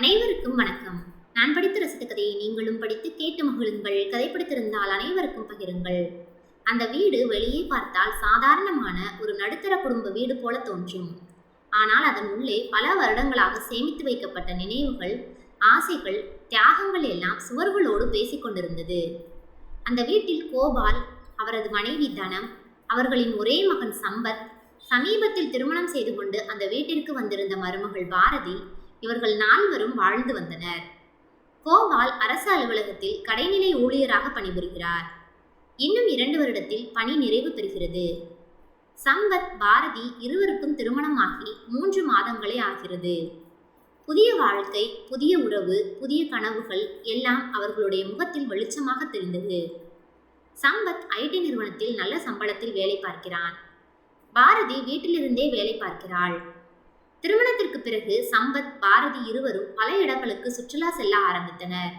அனைவருக்கும் வணக்கம். நான் படித்து ரசித்த கதையை நீங்களும் படித்து கேட்டு மகிழுங்கள். கதை பிடித்திருந்தால் அனைவருக்கும் பகிருங்கள். அந்த வீடு வெளியே பார்த்தால் சாதாரணமான ஒரு நடுத்தர குடும்ப வீடு போல தோன்றும். ஆனால் அதன் உள்ளே பல வருடங்களாக சேமித்து வைக்கப்பட்ட நினைவுகள், ஆசைகள், தியாகங்கள் எல்லாம் சுவர்களோடு பேசிக்கொண்டிருந்தது. அந்த வீட்டில் கோபால், அவரது மனைவி தனம், அவர்களின் ஒரே மகன் சம்பத், சமீபத்தில் திருமணம் செய்து கொண்டு அந்த வீட்டிற்கு வந்திருந்த மருமகள் பாரதி, இவர்கள் நால்வரும் வாழ்ந்து வந்தனர். கோபால் அரசு அலுவலகத்தில் கடைநிலை ஊழியராக பணிபுரிகிறார். இன்னும் 2 வருடத்தில் பணி நிறைவு பெறுகிறது. சம்பத், பாரதி இருவருக்கும் திருமணமாகி 3 மாதங்களே ஆகிறது. புதிய வாழ்க்கை, புதிய உறவு, புதிய கனவுகள் எல்லாம் அவர்களுடைய முகத்தில் வெளிச்சமாக தெரிந்தது. சம்பத் ஐடி நிறுவனத்தில் நல்ல சம்பளத்தில் வேலை பார்க்கிறான். பாரதி வீட்டிலிருந்தே வேலை பார்க்கிறாள். திருமணத்திற்கு பிறகு சம்பத், பாரதி இருவரும் பல இடங்களுக்கு சுற்றுலா செல்ல ஆரம்பித்தனர்.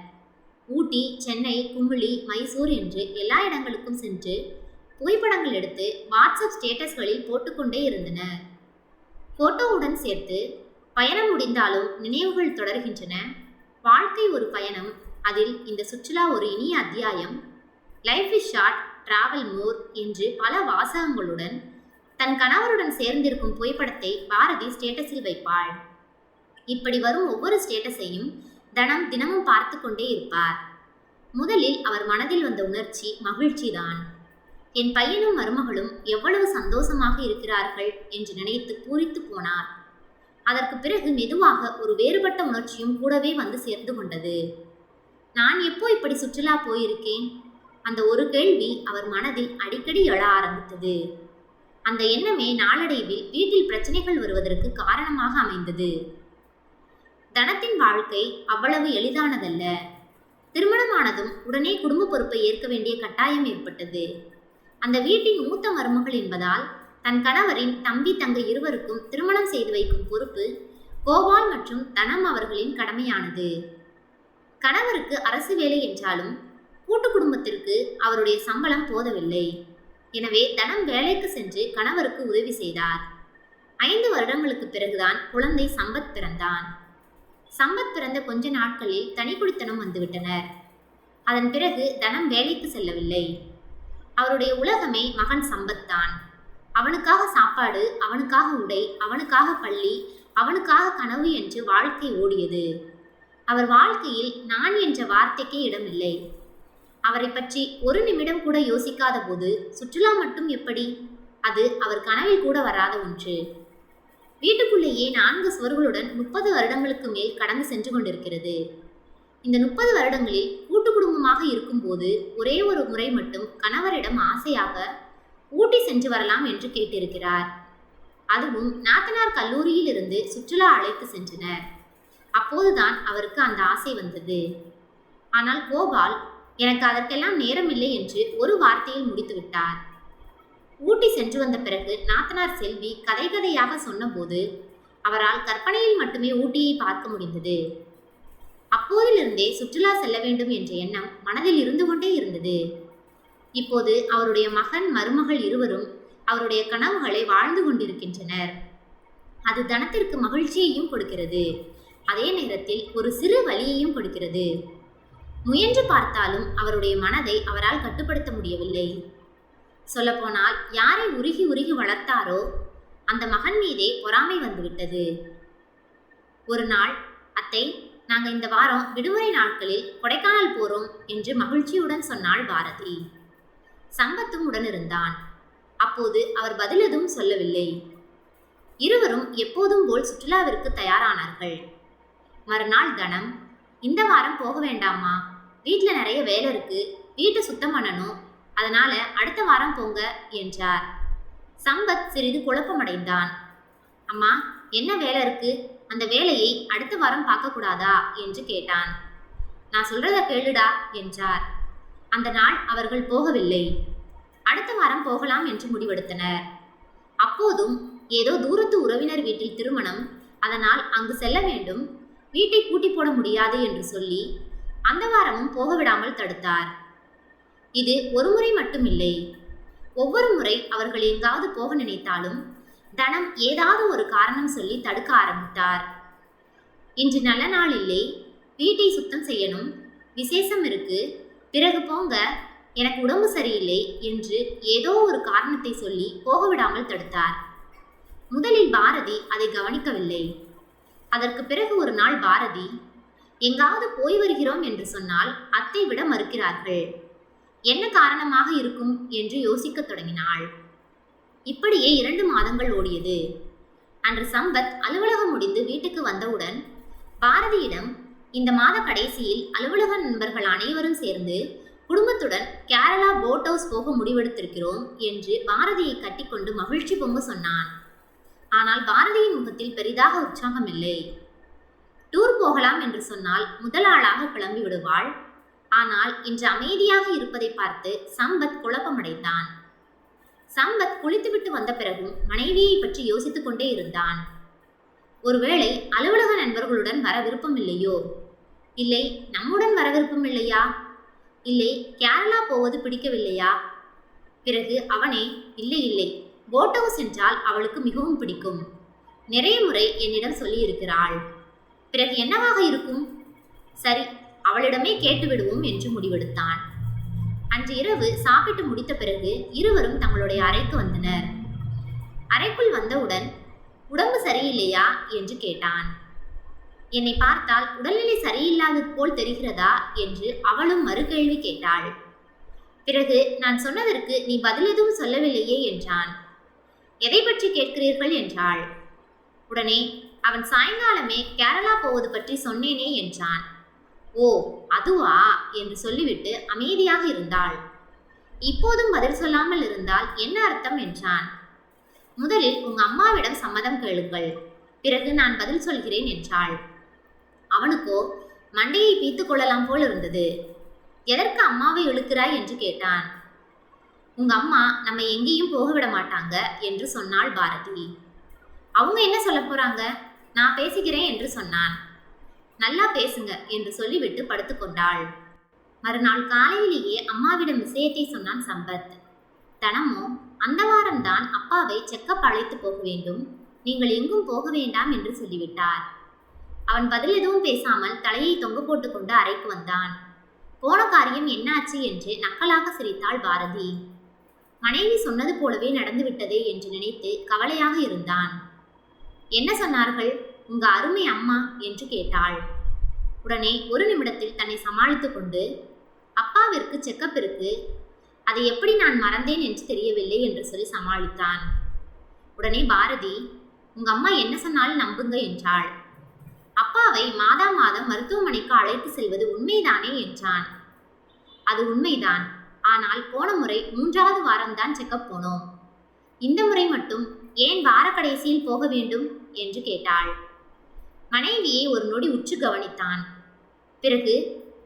ஊட்டி, சென்னை, குமுளி, மைசூர் என்று எல்லா இடங்களுக்கும் சென்று புகைப்படங்கள் எடுத்து வாட்ஸ்அப் ஸ்டேட்டஸ்களில் போட்டுக்கொண்டே இருந்தனர். போட்டோவுடன் சேர்த்து பயணம் முடிந்தாலும் நினைவுகள் தொடர்கின்றன. வாழ்க்கை ஒரு பயணம், அதில் இந்த சுற்றுலா ஒரு இனிய அத்தியாயம். லைஃப் இஸ் ஷார்ட், டிராவல் மோர் என்று பல வாசகங்களுடன் தன் கணவருடன் சேர்ந்திருக்கும் புகைப்படத்தை பாரதி ஸ்டேட்டஸில் வைப்பாள். இப்படி வரும் ஒவ்வொரு ஸ்டேட்டஸையும் தனம் தினமும் பார்த்து கொண்டே இருப்பார். முதலில் அவர் மனதில் வந்த உணர்ச்சி மகிழ்ச்சிதான். என் பையனும் மருமகளும் எவ்வளவு சந்தோஷமாக இருக்கிறார்கள் என்று நினைத்து பூரித்து போனார். அதற்கு பிறகு மெதுவாக ஒரு வேறுபட்ட உணர்ச்சியும் கூடவே வந்து சேர்ந்து கொண்டது. நான் எப்போ இப்படி சுற்றுலா போயிருக்கேன்? அந்த ஒரு கேள்வி அவர் மனதில் அடிக்கடி எழ ஆரம்பித்தது. அந்த எண்ணமே நாளடைவில் வீட்டில் பிரச்சனைகள் வருவதற்கு காரணமாக அமைந்தது. தனத்தின் வாழ்க்கை அவ்வளவு எளிதானதல்ல. திருமணமானதும் உடனே குடும்ப பொறுப்பை ஏற்க வேண்டிய கட்டாயம் ஏற்பட்டது. அந்த வீட்டின் மூத்த மருமகள் என்பதால் தன் கணவரின் தம்பி, தங்கை இருவருக்கும் திருமணம் செய்து வைக்கும் பொறுப்பு கோபால் மற்றும் தனம் அவர்களின் கடமையானது. கணவருக்கு அரசு வேலை என்றாலும் கூட்டு குடும்பத்திற்கு அவருடைய சம்பளம் போதவில்லை. எனவே தனம் வேலைக்கு சென்று கணவருக்கு உதவி செய்தார். 5 வருடங்களுக்கு பிறகுதான் குழந்தை சம்பத் பிறந்தான். சம்பத் பிறந்த கொஞ்ச நாட்களில் தனிக்குடித்தனம் வந்துவிட்டனர். அதன் பிறகு தனம் வேலைக்கு செல்லவில்லை. அவருடைய உலகமே மகன் சம்பத் தான். அவனுக்காக சாப்பாடு, அவனுக்காக உடை, அவனுக்காக பள்ளி, அவனுக்காக கனவு என்று வாழ்க்கை ஓடியது. அவர் வாழ்க்கையில் நான் என்ற வார்த்தைக்கே இடமில்லை. அவரை பற்றி ஒரு நிமிடம் கூட யோசிக்காத போது சுற்றுலா மட்டும் எப்படி? அது அவர் கனவில் கூட வராத ஒன்று. வீட்டுக்குள்ளேயே 4 சுவர்களுடன் 30 வருடங்களுக்கு மேல் கடந்து சென்று கொண்டிருக்கிறது. இந்த 30 வருடங்களில் கூட்டு குடும்பமாக இருக்கும்போது ஒரே ஒரு முறை மட்டும் கணவரிடம் ஆசையாக ஊட்டி சென்று வரலாம் என்று கேட்டிருக்கிறார். அதுவும் நாத்தனார் கல்லூரியில் இருந்து சுற்றுலா அழைத்து சென்றனர். அப்போதுதான் அவருக்கு அந்த ஆசை வந்தது. ஆனால் கோபால் எனக்கு அதற்கெல்லாம் நேரமில்லை என்று ஒரு வார்த்தையில் முடித்து விட்டார். ஊட்டி சென்று வந்த பிறகு நாத்தனார் செல்வி கதை கதையாக சொன்னபோது அவரால் கற்பனையில் மட்டுமே ஊட்டியை பார்க்க முடிந்தது. அப்போதிலிருந்தே சுற்றுலா செல்ல வேண்டும் என்ற எண்ணம் மனதில் இருந்து கொண்டே இருந்தது. இப்போது அவருடைய மகன், மருமகள் இருவரும் அவருடைய கனவுகளை வாழ்ந்து கொண்டிருக்கின்றனர். அது தனத்திற்கு மகிழ்ச்சியையும் கொடுக்கிறது. அதே நேரத்தில் ஒரு சிறு வலியையும் கொடுக்கிறது. முயன்று பார்த்தாலும் அவருடைய மனதை அவரால் கட்டுப்படுத்த முடியவில்லை. சொல்லப்போனால் யாரை உருகி உருகி வளர்த்தாரோ அந்த மகன் மீதே பொறாமை வந்துவிட்டது. ஒரு நாள், அத்தை, நாங்க இந்த வாரம் விடுமுறை நாட்களில் கொடைக்கானல் போறோம் என்று மகிழ்ச்சியுடன் சொன்னாள் பாரதி. சம்பத்தும் உடனிருந்தான். அப்போது அவர் பதில் எதுவும் சொல்லவில்லை. இருவரும் எப்போதும் போல் சுற்றுலாவிற்கு தயாரானார்கள். மறுநாள் தனம், இந்த வாரம் போக வேண்டாமா? வீட்டில் நிறைய வேலை இருக்கு, வீட்டை சுத்தம் பண்ணணும், அதனால அடுத்த வாரம் போங்க என்றார். சம்பத் சிறிது குழப்பமடைந்தான். அம்மா, என்ன வேலை இருக்கு? அந்த வேலையை அடுத்த வாரம் பார்க்கக்கூடாதா என்று கேட்டான். நான் சொல்றத கேளுடா என்றார். அந்த நாள் அவர்கள் போகவில்லை. அடுத்த வாரம் போகலாம் என்று முடிவெடுத்தனர். அப்போதும் ஏதோ தூரத்து உறவினர் வீட்டில் திருமணம், அதனால் அங்கு செல்ல வேண்டும், வீட்டை பூட்டி போட முடியாது என்று சொல்லி அந்த வாரமும் போக விடாமல் தடுத்தார். இது ஒரு முறை மட்டுமில்லை. ஒவ்வொரு முறை அவர்கள் எங்காவது போக நினைத்தாலும் தனம் ஏதாவது ஒரு காரணம் சொல்லி தடுக்க ஆரம்பித்தார். இன்று நல்ல நாள் இல்லை, வீட்டை சுத்தம் செய்யணும், விசேஷம் இருக்கு, பிறகு போங்க, எனக்கு உடம்பு சரியில்லை என்று ஏதோ ஒரு காரணத்தை சொல்லி போக விடாமல் தடுத்தார். முதலில் பாரதி அதை கவனிக்கவில்லை. அதற்கு பிறகு ஒரு நாள் பாரதி, எங்காவது போய் வருகிறோம் என்று சொன்னால் அத்தை விட மறுக்கிறார்கள், என்ன காரணமாக இருக்கும் என்று யோசிக்கத் தொடங்கினாள். இப்படியே 2 மாதங்கள் ஓடியது. அன்று சம்பத் அலுவலகம் முடிந்து வீட்டுக்கு வந்தவுடன் பாரதியிடம், இந்த மாத கடைசியில் அலுவலக நண்பர்கள் அனைவரும் சேர்ந்து குடும்பத்துடன் கேரளா போட் ஹவுஸ் போக முடிவெடுத்திருக்கிறோம் என்று பாரதியை கட்டிக்கொண்டு மகிழ்ச்சி பொங்க சொன்னான். ஆனால் பாரதியின் முகத்தில் பெரிதாக உற்சாகம் இல்லை. டூர் போகலாம் என்று சொன்னால் முதல் ஆளாக கிளம்பி விடுவாள். ஆனால் இன்று அமைதியாக இருப்பதை பார்த்து சம்பத் குழப்பமடைந்தான். சம்பத் குளித்துவிட்டு வந்த பிறகும் மனைவியை பற்றி யோசித்துக் கொண்டே இருந்தான். ஒருவேளை அலுவலக நண்பர்களுடன் வர விருப்பம் இல்லையோ? இல்லை நம்முடன் வர விருப்பம் இல்லையா? இல்லை கேரளா போவது பிடிக்கவில்லையா? பிறகு அவனே, இல்லை இல்லை, போட் ஹவுஸ் என்றால் அவளுக்கு மிகவும் பிடிக்கும், நிறைய முறை என்னிடம் சொல்லியிருக்கிறாள். பிறகு என்னவாக இருக்கும்? சரி, அவளிடமே கேட்டுவிடுவோம் என்று முடிவெடுத்தான். அன்று இரவு சாப்பிட்டு முடித்த பிறகு இருவரும் தங்களுடைய அறைக்கு வந்தனர். அறைக்குள் வந்தவுடன், உடம்பு சரியில்லையா என்று கேட்டான். என்னை பார்த்தால் உடல்நிலை சரியில்லாதது போல் தெரிகிறதா என்று அவளும் மறுகேள்வி கேட்டாள். பிறகு நான் சொன்னதற்கு நீ பதில் எதுவும் சொல்லவில்லையே என்றான். எதை பற்றி கேட்கிறீர்கள் என்றாள். உடனே அவன் சாயங்காலமே கேரளா போவது பற்றி சொன்னேனே என்றான். ஓ அதுவா என்று சொல்லிவிட்டு அமைதியாக இருந்தாள். இப்போதும் பதில் சொல்லாமல் இருந்தால் என்ன அர்த்தம் என்றான். முதலில் உங்க அம்மாவிடம் சம்மதம் கேளுங்கள், பிறகு நான் பதில் சொல்கிறேன் என்றாள். அவனுக்கோ மண்டையை பீத்து கொள்ளலாம் போல் இருந்தது. எதற்கு அம்மாவை இழுக்கிறாய் என்று கேட்டான். உங்க அம்மா நம்ம எங்கேயும் போக விட மாட்டாங்க என்று சொன்னாள் பாரதி. அவங்க என்ன சொல்ல போறாங்க, நான் பேசிக்கிறேன் என்று சொன்னான். நல்லா பேசுங்க என்று சொல்லிவிட்டு படுத்துக்கொண்டாள். மறுநாள் காலையிலேயே அம்மாவிடம் விஷயத்தை சொன்னான் சம்பத். தனமோ அந்த வாரம்தான் அப்பாவை செக்கப் அழைத்து போக வேண்டும், நீங்கள் எங்கும் போக வேண்டாம் என்று சொல்லிவிட்டார். அவன் பதில் எதுவும் பேசாமல் தலையை தொங்க போட்டுக்கொண்டு அறைக்கு வந்தான். போன காரியம் என்னாச்சு என்று நக்கலாக சிரித்தாள் பாரதி. மனைவி சொன்னது போலவே நடந்துவிட்டதே என்று நினைத்து கவலையாக இருந்தான். என்ன சொன்னார்கள் உங்க அருமை அம்மா என்று கேட்டாள். உடனே ஒரு நிமிடத்தில் தன்னை சமாளித்து கொண்டு, அப்பாவிற்கு செக்கப் இருக்கு, அதை எப்படி நான் மறந்தேன் என்று தெரியவில்லை என்று சொல்லி சமாளித்தான். உடனே பாரதி, உங்க அம்மா என்ன சொன்னாலும் நம்புங்க என்றாள். அப்பாவை மாதா மாதம் மருத்துவமனைக்கு அழைத்து செல்வது உண்மைதானே என்றான். அது உண்மைதான், ஆனால் போன முறை 3வது வாரம்தான் செக்கப் போனோம், இந்த முறை மட்டும் ஏன் வார கடைசியில் போக வேண்டும் என்று கேட்டாள். மனைவியை ஒரு நொடி உற்று கவனித்தான். பிறகு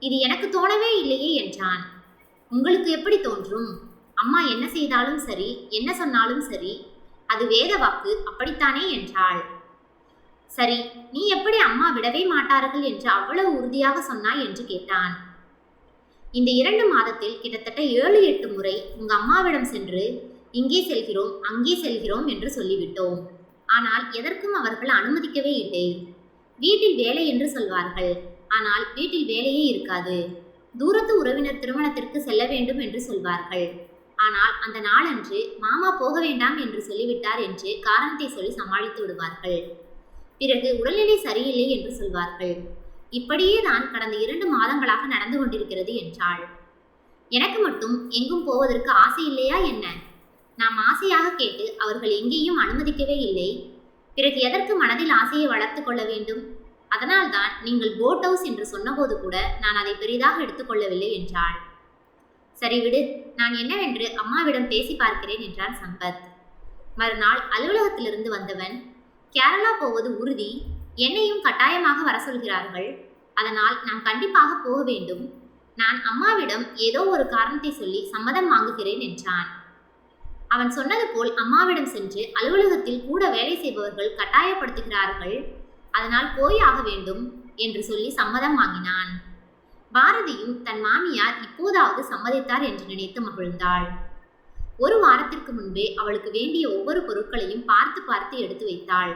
இது எனக்கு தோணவே இல்லையே என்றான். உங்களுக்கு எப்படி தோன்றும்? அம்மா என்ன செய்தாலும் சரி, என்ன சொன்னாலும் சரி, அது வேத வாக்கு, அப்படித்தானே என்றாள். சரி, நீ எப்படி அம்மா விடவே மாட்டார்கள் என்று அவ்வளவு உறுதியாக சொன்னாய் என்று கேட்டான். இந்த 2 மாதத்தில் கிட்டத்தட்ட 7-8 முறை உங்க அம்மாவிடம் சென்று இங்கே செல்கிறோம் அங்கே செல்கிறோம் என்று சொல்லிவிட்டோம். ஆனால் எதற்கும் அவர்கள் அனுமதிக்கவே இல்லை. வீட்டில் வேலை என்று சொல்வார்கள், ஆனால் வீட்டில் வேலையே இருக்காது. தூரத்து உறவினர் திருமணத்திற்கு செல்ல வேண்டும் என்று சொல்வார்கள், ஆனால் அந்த நாளன்று மாமா போக வேண்டாம் என்று சொல்லிவிட்டார் என்று காரணத்தை சொல்லி சமாளித்து விடுவார்கள். பிறகு உடல்நிலை சரியில்லை என்று சொல்வார்கள். இப்படியே தான் கடந்த 2 மாதங்களாக நடந்து கொண்டிருக்கிறது என்றாள். எனக்கு மட்டும் எங்கும் போவதற்கு ஆசை இல்லையா என்ன? நாம் ஆசையாக கேட்டு அவர்கள் எங்கேயும் அனுமதிக்கவே இல்லை. பிறகு எதற்கு மனதில் ஆசையை வளர்த்து கொள்ள வேண்டும்? அதனால்தான் நீங்கள் போட் ஹவுஸ் என்று சொன்னபோது கூட நான் அதை பெரிதாக எடுத்துக்கொள்ளவில்லை என்றாள். சரி விடு, நான் என்னவென்று அம்மாவிடம் பேசி பார்க்கிறேன் என்றான் சம்பத். மறுநாள் அலுவலகத்திலிருந்து வந்தவன், கேரளா போவது உறுதி, என்னையும் கட்டாயமாக வர சொல்கிறார்கள், அதனால் நான் கண்டிப்பாக போக வேண்டும். நான் அம்மாவிடம் ஏதோ ஒரு காரணத்தை சொல்லி சம்மதம் வாங்குகிறேன் என்றான். அவன் சொன்னது போல் அம்மாவிடம் சென்று அலுவலகத்தில் கூட வேலை செய்பவர்கள் கட்டாயப்படுத்துகிறார்கள், அதனால் போய் ஆக வேண்டும் என்று சொல்லி சம்மதம் வாங்கினான். பாரதியும் தன் மாமியார் இப்போதாவது சம்மதித்தார் என்று நினைத்து மகிழ்ந்தாள். ஒரு வாரத்திற்கு முன்பே அவளுக்கு வேண்டிய ஒவ்வொரு பொருட்களையும் பார்த்து பார்த்து எடுத்து வைத்தாள்.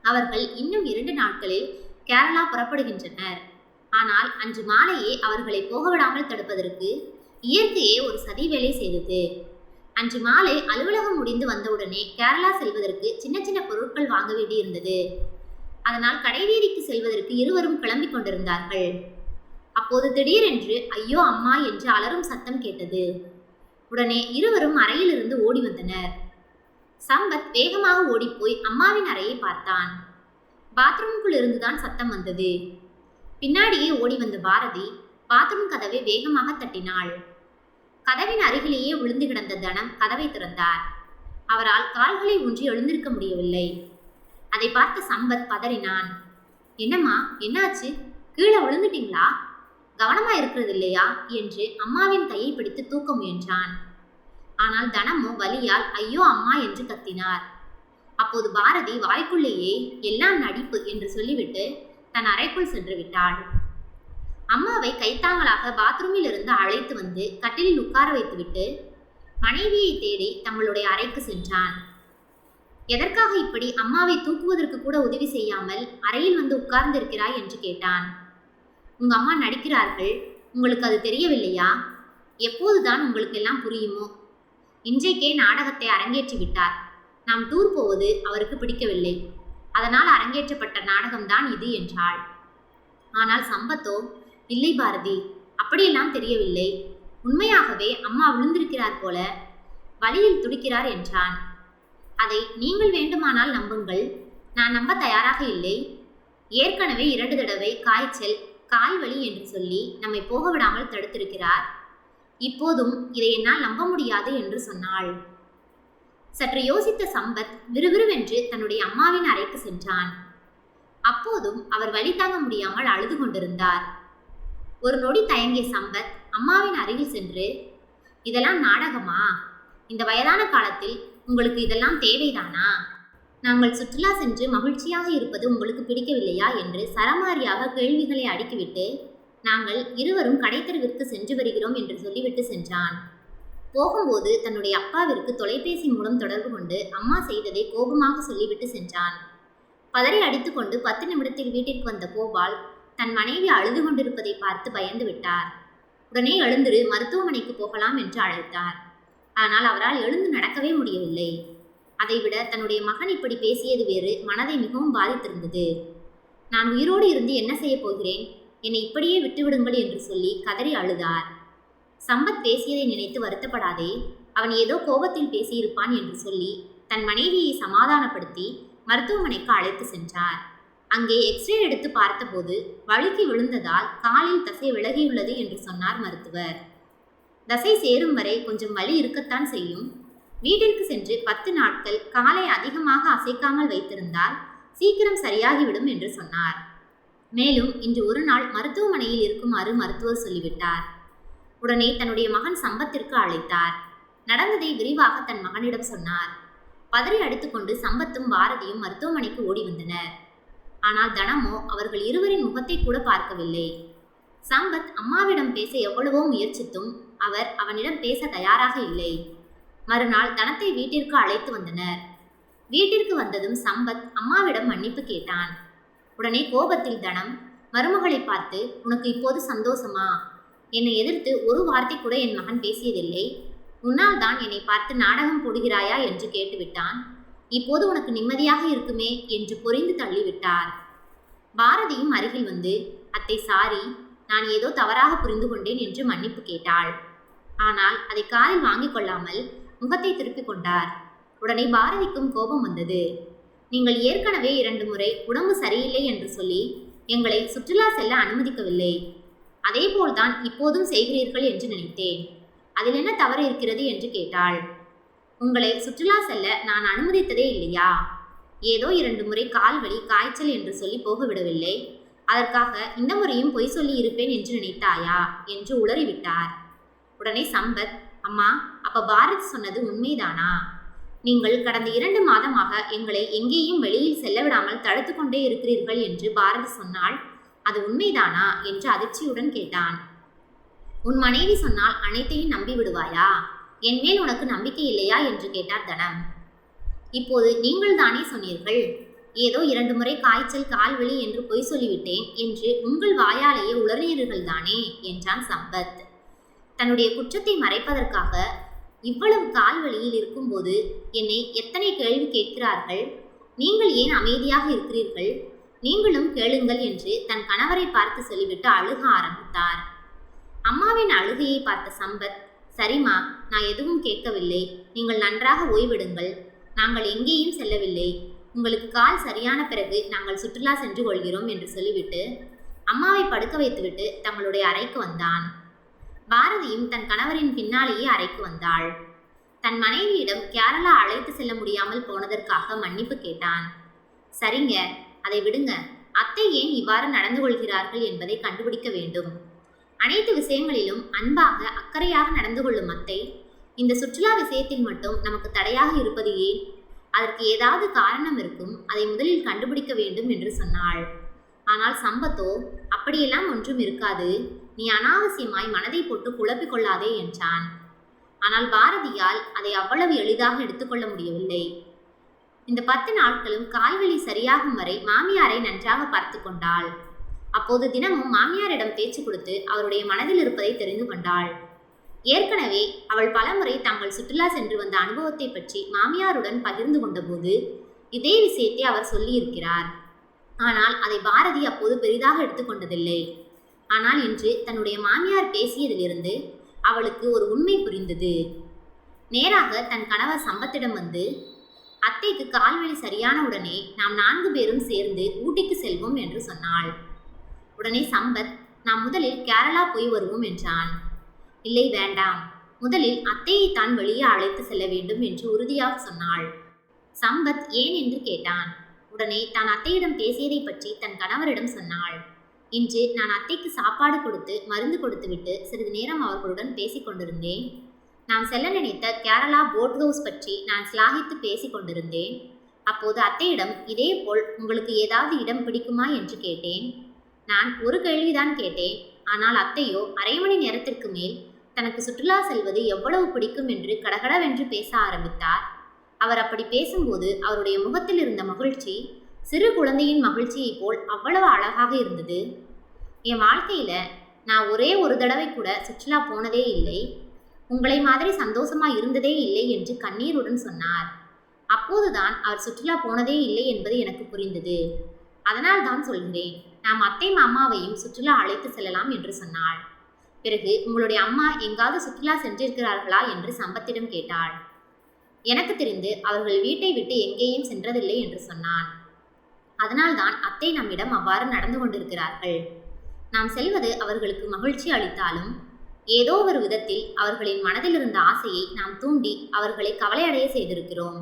அவர்கள் இன்னும் 2 நாட்களில் கேரளா புறப்படுகின்றனர். ஆனால் அன்று மாலையே அவர்களை போகவிடாமல் தடுப்பதற்கு இயற்கையே ஒரு சதி வேலை செய்தது. அன்று மாலை அலுவலகம் முடிந்து வந்தவுடனே கேரளா செல்வதற்கு சின்ன சின்ன பொருட்கள் வாங்க வேண்டியிருந்தது. அதனால் கடைவீதிக்கு செல்வதற்கு இருவரும் கிளம்பி கொண்டிருந்தார்கள். அப்போது திடீரென்று ஐயோ அம்மா என்று அலறும் சத்தம் கேட்டது. உடனே இருவரும் அறையிலிருந்து ஓடி வந்தனர். சம்பத் வேகமாக ஓடிப்போய் அம்மாவின் அறையை பார்த்தான். பாத்ரூமுக்குள் இருந்துதான் சத்தம் வந்தது. பின்னாடியே ஓடி வந்த பாரதி பாத்ரூம் கதவை வேகமாக தட்டினாள். கதவின் அருகிலேயே விழுந்து கிடந்த தனம் கதவை திறந்தார். அவரால் கால்களை ஊன்றி எழுந்திருக்க முடியவில்லை. அதை பார்த்த சம்பத் பதறினான். என்னம்மா, என்னாச்சு? கீழே விழுந்துட்டீங்களா? கவனமா இருக்கிறது இல்லையா என்று அம்மாவின் கையை பிடித்து தூக்க முயன்றான். ஆனால் தனமோ வலியால் ஐயோ அம்மா என்று கத்தினார். அப்போது பாரதி வாய்க்குள்ளேயே எல்லாம் நடிப்பு என்று சொல்லிவிட்டு தன் அறைக்குள் சென்று விட்டாள். அம்மாவை கைத்தாங்களாக பாத்ரூமில் இருந்து அழைத்து வந்து கட்டிலில் உட்கார வைத்துவிட்டு மனைவியை தேடி தங்களுடைய அறைக்கு சென்றான். எதற்காக இப்படி அம்மாவை தூக்குவதற்கு கூட உதவி செய்யாமல் அறையில் வந்து உட்கார்ந்திருக்கிறாய் என்று கேட்டான். உங்க அம்மா நடிக்கிறார்கள், உங்களுக்கு அது தெரியவில்லையா? எப்போதுதான் உங்களுக்கு எல்லாம் புரியுமோ? இன்றைக்கே நாடகத்தை அரங்கேற்றி விட்டார். நாம் டூர் போவது அவருக்கு பிடிக்கவில்லை. அதனால் அரங்கேற்றப்பட்ட நாடகம்தான் இது என்றாள். ஆனால் சம்பத்தோ, இல்லை பாரதி, அப்படியெல்லாம் தெரியவில்லை. உண்மையாகவே அம்மா விழுந்திருக்கிறார் போல, வலியில் துடிக்கிறார் என்றான். அதை நீங்கள் வேண்டுமானால் நம்புங்கள், நான் நம்ப தயாராக இல்லை. ஏற்கனவே 2 தடவை காய்ச்சல், கால்வலி என்று சொல்லி நம்மை போக விடாமல் தடுத்திருக்கிறார். இப்போதும் இதை என்னால் நம்ப முடியாது என்று சொன்னாள். சற்று யோசித்த சம்பத் விறுவிறுவென்று தன்னுடைய அம்மாவின் அறைக்கு சென்றான். அப்போதும் அவர் வலி தாங்க முடியாமல் அழுது கொண்டிருந்தார். ஒரு நொடி தயங்கிய சம்பத் அம்மாவின் அருகில் சென்று, இதெல்லாம் நாடகமா? இந்த வயதான காலத்தில் உங்களுக்கு இதெல்லாம் தேவைதானா? நாங்கள் சுற்றுலா சென்று மகிழ்ச்சியாக இருப்பது உங்களுக்கு பிடிக்கவில்லையா என்று சரமாரியாக கேள்விகளை அடுக்கிவிட்டு நாங்கள் இருவரும் கடைத்தெருவிற்கு சென்று வருகிறோம் என்று சொல்லிவிட்டு சென்றான். போகும்போது தன்னுடைய அப்பாவிற்கு தொலைபேசி மூலம் தொடர்பு கொண்டு அம்மா செய்ததை கோபமாக சொல்லிவிட்டு சென்றான். பதறி அடித்துக்கொண்டு 10 நிமிடத்தில் வீட்டிற்கு வந்த கோபால் தன் மனைவி அழுது கொண்டிருப்பதை பார்த்து பயந்து விட்டார். உடனே எழுந்திரு, மருத்துவமனைக்கு போகலாம் என்று அழைத்தார். ஆனால் அவரால் எழுந்து நடக்கவே முடியவில்லை. அதைவிட தன்னுடைய மகன் இப்படி பேசியது வேறு மனதை மிகவும் பாதித்திருந்தது. நான் உயிரோடு இருந்து என்ன செய்ய போகிறேன்? என்னை இப்படியே விட்டுவிடுங்கள் என்று சொல்லி கதறி அழுதார். சம்பத் பேசியதை நினைத்து வருத்தப்படாதே, அவன் ஏதோ கோபத்தில் பேசியிருப்பான் என்று சொல்லி தன் மனைவியை சமாதானப்படுத்தி மருத்துவமனைக்கு அழைத்து சென்றார். அங்கே எக்ஸ்ரே எடுத்து பார்த்தபோது வழுக்கி விழுந்ததால் காலில் தசை விலகியுள்ளது என்று சொன்னார் மருத்துவர். தசை சேரும் வரை கொஞ்சம் வலி இருக்கத்தான் செய்யும். வீட்டிற்கு சென்று 10 நாட்கள் காலை அதிகமாக அசைக்காமல் வைத்திருந்தால் சீக்கிரம் சரியாகிவிடும் என்று சொன்னார். மேலும் இன்று ஒரு நாள் மருத்துவமனையில் இருக்குமாறு மருத்துவர் சொல்லிவிட்டார். உடனே தன்னுடைய மகன் சம்பத்திற்கு அழைத்தார். நடந்ததை விரிவாக தன் மகனிடம் சொன்னார். பதறி அடித்துக்கொண்டு சம்பத்தும் பாரதியும் மருத்துவமனைக்கு ஓடி வந்தனர். ஆனால் தனமோ அவர்கள் இருவரின் முகத்தை கூட பார்க்கவில்லை. சம்பத் அம்மாவிடம் பேச எவ்வளவோ முயற்சித்தும் அவர் அவனிடம் பேச தயாராக இல்லை. மறுநாள் தனத்தை வீட்டிற்கு அழைத்து வந்தனர். வீட்டிற்கு வந்ததும் சம்பத் அம்மாவிடம் மன்னிப்பு கேட்டான். உடனே கோபத்தில் தனம் மருமகளை பார்த்து, உனக்கு இப்போது சந்தோஷமா? என்னை எதிர்த்து ஒரு வார்த்தை கூட என் மகன் பேசியதில்லை. உன்னால் தான் என்னை பார்த்து நாடகம் போடுகிறாயா என்று கேட்டுவிட்டான். இப்போது உனக்கு நிம்மதியாக இருக்குமே என்று பொறிந்து தள்ளிவிட்டார். பாரதியும் அருகில் வந்து, அத்தை சாரி, நான் ஏதோ தவறாக புரிந்து கொண்டேன் என்று மன்னிப்பு கேட்டாள். ஆனால் அதை காதில் வாங்கிக் கொள்ளாமல் முகத்தை திருப்பிக் கொண்டார். உடனே பாரதிக்கும் கோபம் வந்தது. நீங்கள் ஏற்கனவே 2 முறை உடம்பு சரியில்லை என்று சொல்லி எங்களை சுற்றுலா செல்ல அனுமதிக்கவில்லை. அதேபோல்தான் இப்போதும் செய்கிறீர்கள் என்று நினைத்தேன். அதில் என்ன தவறு இருக்கிறது என்று கேட்டாள். உங்களை சுற்றுலா செல்ல நான் அனுமதித்ததே இல்லையா? ஏதோ 2 முறை கால்வலி, காய்ச்சல் என்று சொல்லி போகவிடவில்லை. அதற்காக இந்த முறையும் பொய் சொல்லி இருப்பேன் என்று நினைத்தாயா என்று உளறிவிட்டார். உடனே சம்பத், அம்மா, அப்ப பாரதி சொன்னது உண்மைதானா? நீங்கள் கடந்த 2 மாதமாக எங்களை எங்கேயும் வெளியில் செல்ல விடாமல் தடுத்து கொண்டே இருக்கிறீர்கள் என்று பாரதி சொன்னால் அது உண்மைதானா என்று அதிர்ச்சியுடன் கேட்டான். உன் மனைவி சொன்னால் அனைத்தையும் நம்பி விடுவாயா? என் மேல் உனக்கு நம்பிக்கை இல்லையா என்று கேட்டார் தனம். இப்போது நீங்கள் தானே சொன்னீர்கள், ஏதோ 2 முறை காய்ச்சல் கால்வலி என்று பொய் சொல்லிவிட்டேன் என்று உங்கள் வாயாலேயே உளறினீர்கள் தானே என்றான் சம்பத். தன்னுடைய குற்றத்தை மறைப்பதற்காக இவ்வளவு கால்வலியில் இருக்கும்போது என்னை எத்தனை கேள்வி கேட்கிறார்கள். நீங்கள் ஏன் அமைதியாக இருக்கிறீர்கள்? நீங்களும் கேளுங்கள் என்று தன் கணவரை பார்த்து சொல்லிவிட்டு அழுக ஆரம்பித்தார். அம்மாவின் அழுகையை பார்த்த சம்பத், சரிம்மா, நான் எதுவும் கேட்கவில்லை. நீங்கள் நன்றாக ஓய்விடுங்கள். நாங்கள் எங்கேயும் செல்லவில்லை. உங்களுக்கு கால் சரியான பிறகு நாங்கள் சுற்றுலா சென்று கொள்கிறோம் என்று சொல்லிவிட்டு அம்மாவை படுக்க வைத்துவிட்டு தங்களுடைய அறைக்கு வந்தான். பாரதியும் தன் கணவரின் பின்னாலேயே அறைக்கு வந்தாள். தன் மனைவியிடம் கேரளா அழைத்து செல்ல முடியாமல் போனதற்காக மன்னிப்பு கேட்டான். சரிங்க, அதை விடுங்க. அத்தை ஏன் இவ்வாறு நடந்து கொள்கிறார்கள் என்பதை கண்டுபிடிக்க வேண்டும். அனைத்து விஷயங்களிலும் அன்பாக அக்கறையாக நடந்து கொள்ளும் அத்தை இந்த சுற்றுலா விஷயத்தில் மட்டும் நமக்கு தடையாக இருப்பது ஏன்? அதற்கு ஏதாவது காரணம் இருக்கும். அதை முதலில் கண்டுபிடிக்க வேண்டும் என்று சொன்னாள். ஆனால் சம்பத்தோ, அப்படியெல்லாம் ஒன்றும் இருக்காது. நீ அனாவசியமாய் மனதை போட்டு குழப்பிக் கொள்ளாதே என்றான். ஆனால் பாரதியால் அதை அவ்வளவு எளிதாக எடுத்துக்கொள்ள முடியவில்லை. இந்த 10 நாட்களும் கால்வலி சரியாகும் வரை மாமியாரை நன்றாக பார்த்து கொண்டாள். அப்போது தினமும் மாமியாரிடம் பேச்சு கொடுத்து அவருடைய மனதில் இருப்பதை தெரிந்து கொண்டாள். ஏற்கனவே அவள் பலமுறை தாங்கள் சுற்றுலா சென்று வந்த அனுபவத்தை பற்றி மாமியாருடன் பகிர்ந்து கொண்டபோது இதே விஷயத்தை அவர் சொல்லியிருக்கிறார். ஆனால் அதை பாரதி அப்போது பெரிதாக எடுத்துக்கொண்டதில்லை. ஆனால் இன்று தன்னுடைய மாமியார் பேசியதிலிருந்து அவளுக்கு ஒரு உண்மை புரிந்தது. நேராக தன் கணவர் சம்பத்திடம் வந்து, அத்தைக்கு கால்வலி சரியான உடனே நாம் 4 பேரும் சேர்ந்து ஊட்டிக்கு செல்வோம் என்று சொன்னாள். உடனே சம்பத், நாம் முதலில் கேரளா போய் வருவோம் என்றான். இல்லை, வேண்டாம். முதலில் அத்தையை தான் வெளியே அழைத்து செல்ல வேண்டும் என்று உறுதியாக சொன்னாள். சம்பத் ஏன் என்று கேட்டான். உடனே தான் அத்தையிடம் பேசியதை பற்றி தன் கணவரிடம் சொன்னாள். இன்று நான் அத்தைக்கு சாப்பாடு கொடுத்து மருந்து கொடுத்துவிட்டு சிறிது நேரம் அவர்களுடன் பேசிக் கொண்டிருந்தேன். நாம் செல்ல நினைத்த கேரளா போட் ஹவுஸ் பற்றி நான் சிலாகித்து பேசிக் கொண்டிருந்தேன். அப்போது அத்தையிடம் இதேபோல் உங்களுக்கு ஏதாவது இடம் பிடிக்குமா என்று கேட்டேன். நான் ஒரு கேள்விதான் கேட்டேன். ஆனால் அத்தையோ அரை மணி நேரத்திற்கு மேல் தனக்கு சுற்றுலா செல்வது எவ்வளவு பிடிக்கும் என்று கடகடவென்று பேச ஆரம்பித்தார். அவர் அப்படி பேசும்போது அவருடைய முகத்தில் இருந்த மகிழ்ச்சி சிறு குழந்தையின் மகிழ்ச்சியை போல் அவ்வளவு அழகாக இருந்தது. என் வாழ்க்கையில நான் ஒரே ஒரு தடவை கூட சுற்றுலா போனதே இல்லை. உங்களை மாதிரி சந்தோஷமா இருந்ததே இல்லை என்று கண்ணீருடன் சொன்னார். அப்போதுதான் அவர் சுற்றுலா போனதே இல்லை என்பது எனக்கு புரிந்தது. அதனால் தான் சொல்கிறேன், நாம் அத்தை மாமாவையும் சுற்றுலா அழைத்து செல்லலாம் என்று சொன்னாள். பிறகு உங்களுடைய அம்மா எங்காவது சுற்றுலா சென்றிருக்கிறார்களா என்று சம்பத்திடம் கேட்டாள். எனக்கு தெரிந்து அவர்கள் வீட்டை விட்டு எங்கேயும் சென்றதில்லை என்று சொன்னான். அதனால்தான் அத்தை நம்மிடம் அவ்வாறு நடந்து கொண்டிருக்கிறார்கள். நாம் செல்வது அவர்களுக்கு மகிழ்ச்சி அளித்தாலும் ஏதோ ஒரு விதத்தில் அவர்களின் மனதில் இருந்த ஆசையை நாம் தூண்டி அவர்களை கவலையடைய செய்திருக்கிறோம்.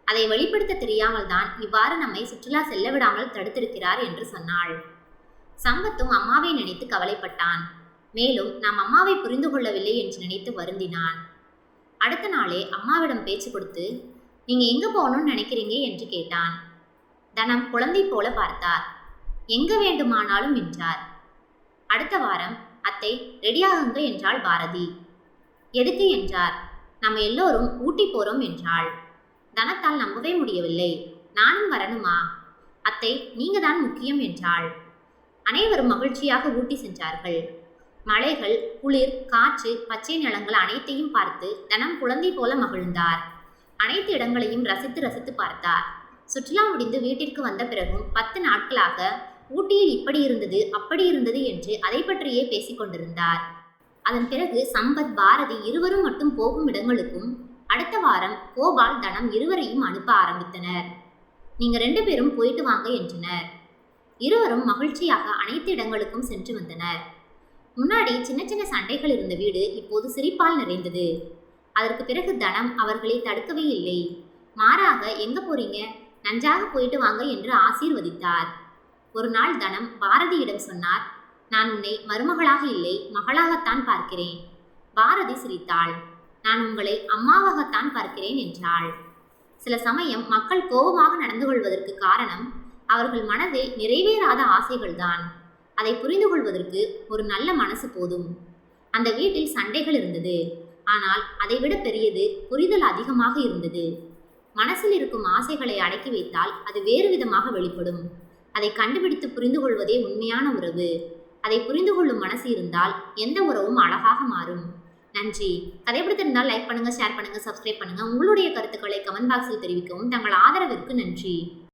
அதை வெளிப்படுத்த தெரியாமல் தான் இவ்வாறு நம்மை சுற்றுலா செல்ல விடாமல் தடுத்திருக்கிறார் என்று சொன்னாள். சம்பத்தும் அம்மாவை நினைத்து கவலைப்பட்டான். மேலும் நாம் அம்மாவை புரிந்து கொள்ளவில்லை என்று நினைத்து வருந்தினான். அடுத்த நாளே அம்மாவிடம் பேச்சு கொடுத்து, நீங்க எங்க போகணும்னு நினைக்கிறீங்க என்று கேட்டான். தனம் குழந்தை போல பார்த்தார். எங்க வேண்டுமானாலும் என்றார். அடுத்த வாரம் அத்தை ரெடியாகுங்க என்றாள் பாரதி. எதுக்கு என்றார். நம்ம எல்லோரும் ஊட்டி போறோம் என்றாள். தனத்தால் நம்பவே முடியவில்லை. நானும் வரணுமா? அத்தை, நீங்க தான் முக்கியம் என்றாள். அனைவரும் மகிழ்ச்சியாக ஊட்டி சென்றார்கள். மலைகள், குளிர், காற்று, பச்சை நிலங்கள் அனைத்தையும் பார்த்து தனம் குழந்தை போல மகிழ்ந்தார். அனைத்து இடங்களையும் ரசித்து ரசித்து பார்த்தார். சுற்றுலா முடிந்து வீட்டிற்கு வந்த பிறகும் 10 நாட்களாக ஊட்டியில் இப்படி இருந்தது அப்படி இருந்தது என்று அதை பற்றியே பேசிக் கொண்டிருந்தார். அதன் பிறகு சம்பத், பாரதி இருவரும் மட்டும் போகும் இடங்களுக்கும் அடுத்த வாரம் கோபால், தனம் இருவரையும் அனுப்ப ஆரம்பித்தனர். நீங்க 2 பேரும் போயிட்டு வாங்க என்றனர். இருவரும் மகிழ்ச்சியாக அனைத்து இடங்களுக்கும் சென்று வந்தனர். முன்னாடி சின்ன சின்ன சண்டைகள் இருந்த வீடு இப்போது சிரிப்பால் நிறைந்தது. அதற்கு பிறகு தனம் அவர்களை தடுக்கவே இல்லை. மாறாக எங்க போறீங்க, நன்றாக போயிட்டு வாங்க என்று ஆசீர்வதித்தார். ஒரு நாள் தனம் பாரதியிடம் சொன்னார், நான் உன்னை மருமகளாக இல்லை மகளாகத்தான் பார்க்கிறேன். பாரதி சிரித்தாள். நான் உங்களை அம்மாவாகத்தான் பார்க்கிறேன் என்றாள். சில சமயம் மக்கள் கோபமாக நடந்து கொள்வதற்கு காரணம் அவர்கள் மனதில் நிறைவேறாத ஆசைகள்தான். அதை புரிந்து கொள்வதற்கு ஒரு நல்ல மனசு போதும். அந்த வீட்டில் சண்டைகள் இருந்தது. ஆனால் அதைவிட பெரியது புரிதல் அதிகமாக இருந்தது. மனசில் இருக்கும் ஆசைகளை அடக்கி வைத்தால் அது வேறு விதமாக வெளிப்படும். அதை கண்டுபிடித்து புரிந்து கொள்வதே உண்மையான உறவு. அதை புரிந்து கொள்ளும் மனசு இருந்தால் எந்த உறவும் அழகாக மாறும். நன்றி. கதை பிடித்திருந்தால் லைக் பண்ணுங்க, ஷேர் பண்ணுங்க, சப்ஸ்கிரைப் பண்ணுங்க. உங்களுடைய கருத்துக்களை கமெண்ட் பாக்ஸில் தெரிவிக்கவும். தங்கள் ஆதரவிற்கு நன்றி.